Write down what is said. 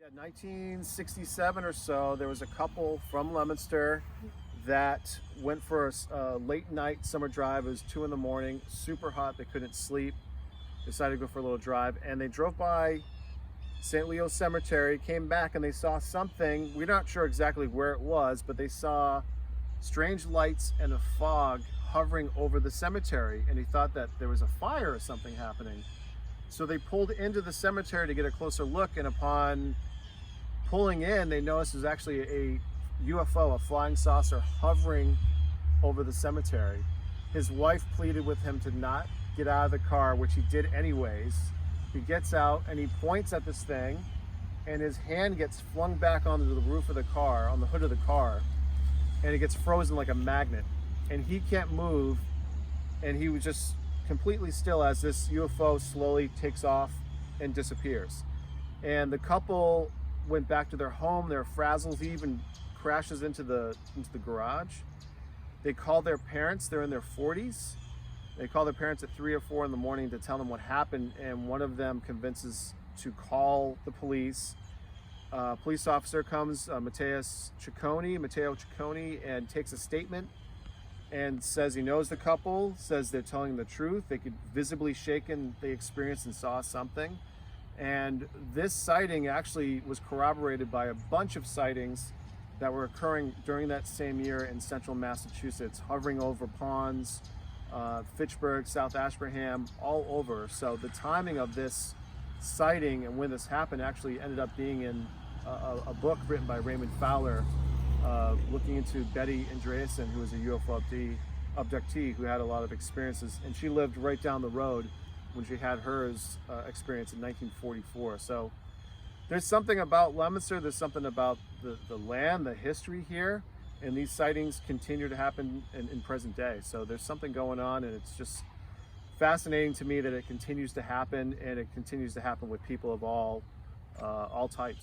Yeah, 1967 or so, there was a couple from Leominster that went for a late night summer drive. It was 2 in the morning, super hot, they couldn't sleep, decided to go for a little drive, and they drove by St. Leo's Cemetery, came back, and they saw something. We're not sure exactly where it was, but they saw strange lights and a fog hovering over the cemetery, and he thought that there was a fire or something happening. So they pulled into the cemetery to get a closer look, and upon pulling in, they noticed it was actually a UFO, a flying saucer, hovering over the cemetery. His wife pleaded with him to not get out of the car, which he did anyways. He gets out and he points at this thing, and his hand gets flung back onto the roof of the car, on the hood of the car, and it gets frozen like a magnet. And he can't move, and he was just completely still as this UFO slowly takes off and disappears. And the couple went back to their home. They're frazzled. He even crashes into the garage. They call their parents. They're in their 40s. They call their parents at 3 or 4 in the morning to tell them what happened, and one of them convinces to call the police. Police officer comes, Matteo Ciccone, and takes a statement and says he knows the couple, says they're telling the truth. They could visibly shaken, they experienced and saw something. And this sighting actually was corroborated by a bunch of sightings that were occurring during that same year in central Massachusetts, hovering over ponds, Fitchburg, South Ashburnham, all over. So the timing of this sighting and when this happened actually ended up being in a book written by Raymond Fowler, looking into Betty Andreasen, who was a UFO abductee who had a lot of experiences, and she lived right down the road when she had hers experience in 1944. So there's something about Leominster, there's something about the land, the history here, and these sightings continue to happen in present day. So there's something going on, and it's just fascinating to me that it continues to happen, and it continues to happen with people of all types.